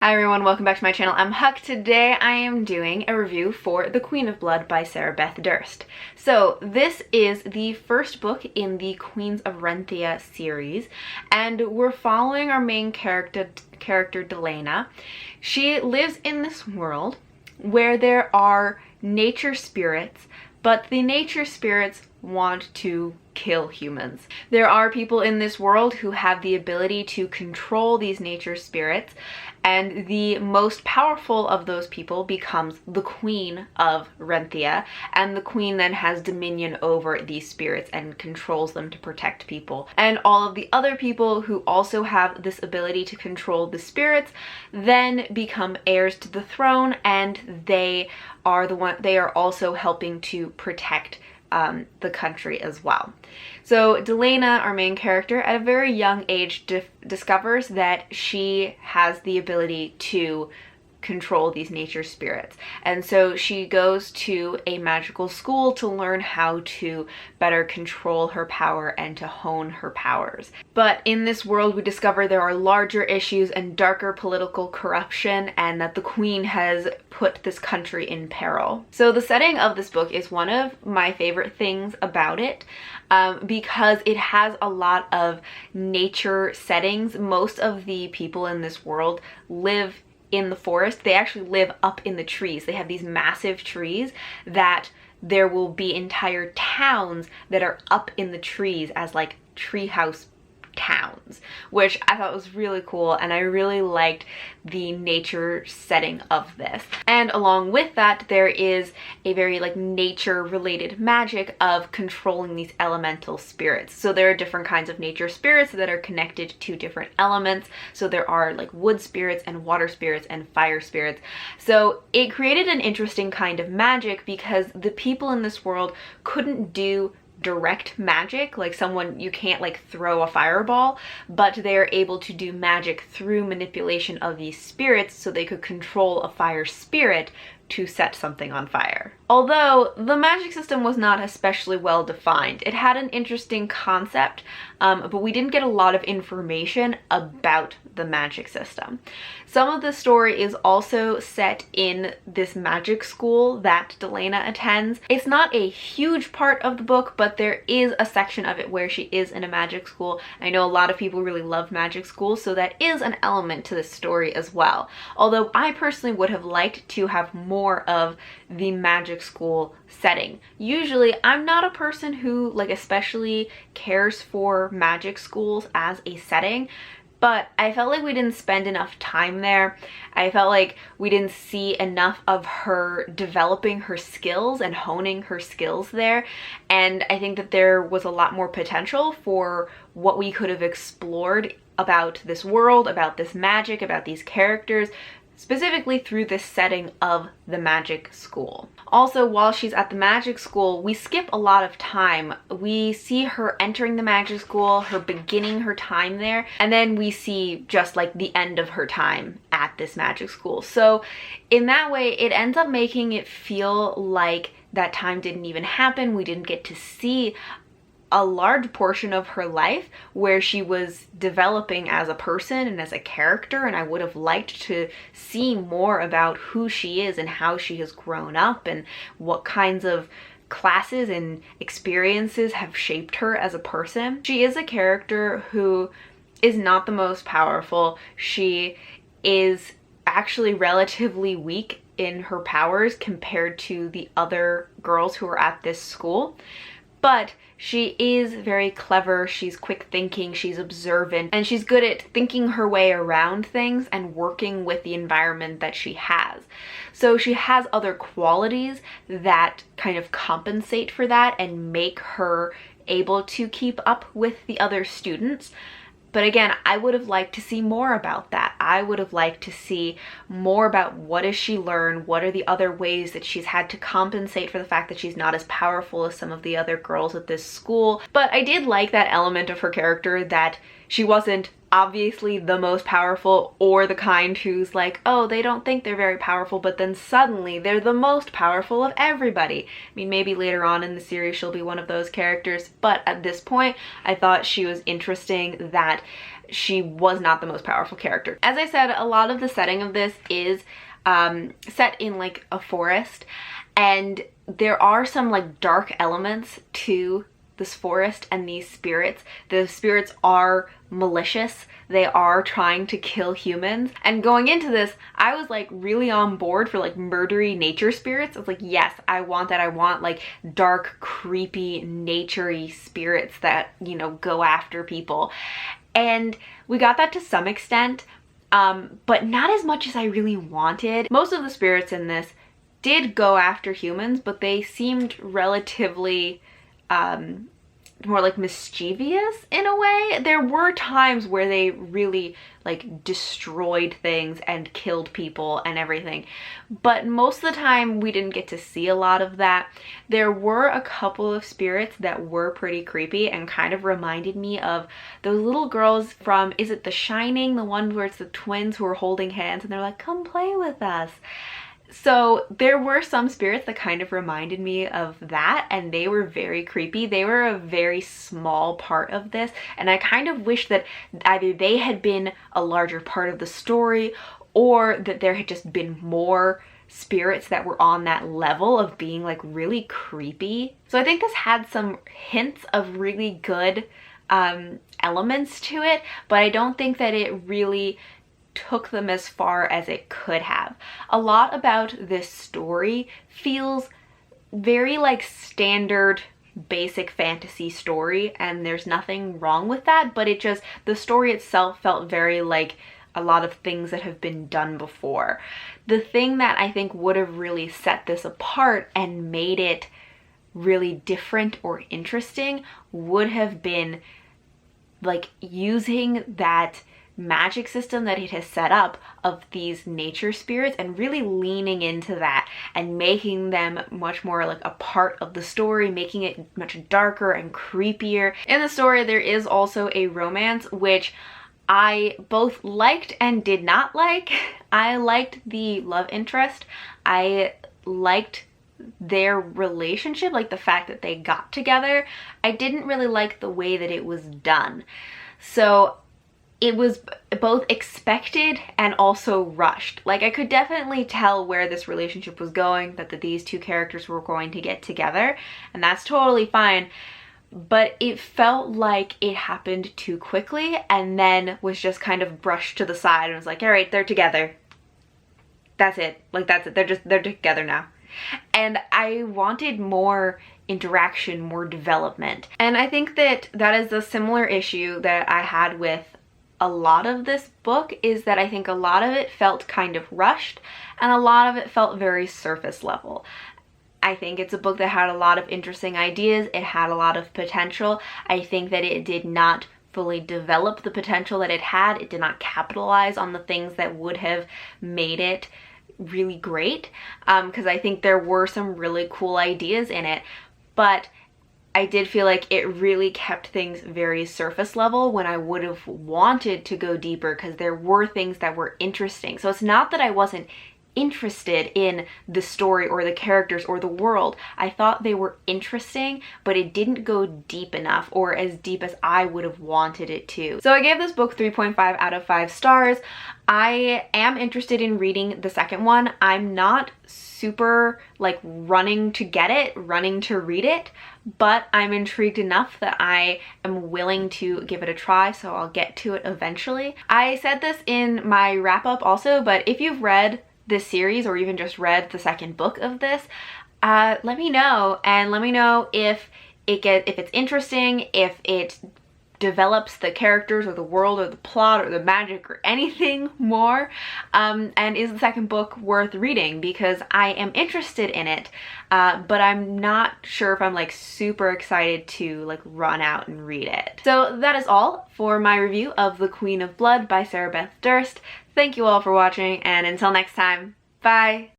Hi everyone, welcome back to my channel. I'm Huck. Today I am doing a review for The Queen of Blood by Beth Durst. So this is the first book in the Queens of Renthia series, and we're following our main character Delena. She lives in this world where there are nature spirits, but the nature spirits want to kill humans. There are people in this world who have the ability to control these nature spirits, and the most powerful of those people becomes the Queen of Renthia, and the queen then has dominion over these spirits and controls them to protect people. And all of the other people who also have this ability to control the spirits then become heirs to the throne, and they are also helping to protect the country as well. So Delena, our main character, at a very young age discovers that she has the ability to control these nature spirits, and so she goes to a magical school to learn how to better control her power and to hone her powers. But in this world we discover there are larger issues and darker political corruption, and that the queen has put this country in peril. So the setting of this book is one of my favorite things about it, because it has a lot of nature settings. Most of the people in this world live in the forest. They actually live up in the trees. They have these massive trees that there will be entire towns that are up in the trees as like treehouse towns, which I thought was really cool, and I really liked the nature setting of this. And along with that, there is a very like nature related magic of controlling these elemental spirits. So there are different kinds of nature spirits that are connected to different elements. So there are like wood spirits and water spirits and fire spirits. So it created an interesting kind of magic because the people in this world couldn't do direct magic, like you can't like throw a fireball, but they're able to do magic through manipulation of these spirits, so they could control a fire spirit to set something on fire. Although the magic system was not especially well defined. It had an interesting concept, but we didn't get a lot of information about the magic system. Some of the story is also set in this magic school that Delena attends. It's not a huge part of the book, but there is a section of it where she is in a magic school. I know a lot of people really love magic schools, so that is an element to this story as well. Although I personally would have liked to have more of the magic school setting. Usually I'm not a person who like especially cares for magic schools as a setting, but I felt like we didn't spend enough time there. I felt like we didn't see enough of her developing her skills and honing her skills there, and I think that there was a lot more potential for what we could have explored about this world, about this magic, about these characters, specifically through this setting of the magic school. Also, while she's at the magic school, we skip a lot of time. We see her entering the magic school, her beginning her time there, and then we see just like the end of her time at this magic school. So in that way, it ends up making it feel like that time didn't even happen. We didn't get to see a large portion of her life where she was developing as a person and as a character, and I would have liked to see more about who she is and how she has grown up and what kinds of classes and experiences have shaped her as a person. She is a character who is not the most powerful. She is actually relatively weak in her powers compared to the other girls who are at this school. But she is very clever, she's quick thinking, she's observant, and she's good at thinking her way around things and working with the environment that she has. So she has other qualities that kind of compensate for that and make her able to keep up with the other students. But again, I would have liked to see more about that. I would have liked to see more about what does she learn, what are the other ways that she's had to compensate for the fact that she's not as powerful as some of the other girls at this school. But I did like that element of her character, that she wasn't obviously the most powerful or the kind who's like, oh, they don't think they're very powerful, but then suddenly they're the most powerful of everybody. I mean, maybe later on in the series she'll be one of those characters, but at this point I thought she was interesting that she was not the most powerful character. As I said, a lot of the setting of this is set in like a forest, and there are some like dark elements to this forest and these spirits. The spirits are malicious. They are trying to kill humans. And going into this, I was like really on board for like murdery nature spirits. I was like, yes, I want that. I want like dark, creepy, naturey spirits that, you know, go after people. And we got that to some extent, but not as much as I really wanted. Most of the spirits in this did go after humans, but they seemed relatively more like mischievous in a way. There were times where they really like destroyed things and killed people and everything, but most of the time we didn't get to see a lot of that. There were a couple of spirits that were pretty creepy and kind of reminded me of those little girls from, is it The Shining? The one where it's the twins who are holding hands and they're like, come play with us. So there were some spirits that kind of reminded me of that, and they were very creepy. They were a very small part of this, and I kind of wish that either they had been a larger part of the story, or that there had just been more spirits that were on that level of being like really creepy. So I think this had some hints of really good elements to it, but I don't think that it really took them as far as it could have. A lot about this story feels very like standard basic fantasy story, and there's nothing wrong with that, but it just, the story itself felt very like a lot of things that have been done before. The thing that I think would have really set this apart and made it really different or interesting would have been like using that magic system that it has set up of these nature spirits and really leaning into that and making them much more like a part of the story, making it much darker and creepier. In the story, there is also a romance, which I both liked and did not like. I liked the love interest. I liked their relationship, like the fact that they got together. I didn't really like the way that it was done. So it was both expected and also rushed. Like, I could definitely tell where this relationship was going, that these two characters were going to get together, and that's totally fine. But it felt like it happened too quickly and then was just kind of brushed to the side and was like, all right, they're together. That's it. Like, that's it. They're together now. And I wanted more interaction, more development. And I think that that is a similar issue that I had with a lot of this book, is that I think a lot of it felt kind of rushed and a lot of it felt very surface level. I think it's a book that had a lot of interesting ideas. It had a lot of potential. I think that it did not fully develop the potential that it had. It did not capitalize on the things that would have made it really great, because I think there were some really cool ideas in it, but I did feel like it really kept things very surface level when I would have wanted to go deeper, because there were things that were interesting. So it's not that I wasn't interested in the story or the characters or the world. I thought they were interesting, but it didn't go deep enough, or as deep as I would have wanted it to. So I gave this book 3.5 out of 5 stars. I am interested in reading the second one. I'm not super like running to get it, running to read it, but I'm intrigued enough that I am willing to give it a try, so I'll get to it eventually. I said this in my wrap up also, but if you've read this series or even just read the second book of this, let me know, and let me know if it's interesting, if it develops the characters or the world or the plot or the magic or anything more, and is the second book worth reading, because I am interested in it, but I'm not sure if I'm like super excited to like run out and read it. So that is all for my review of The Queen of Blood by Sarah Beth Durst. Thank you all for watching, and until next time, bye!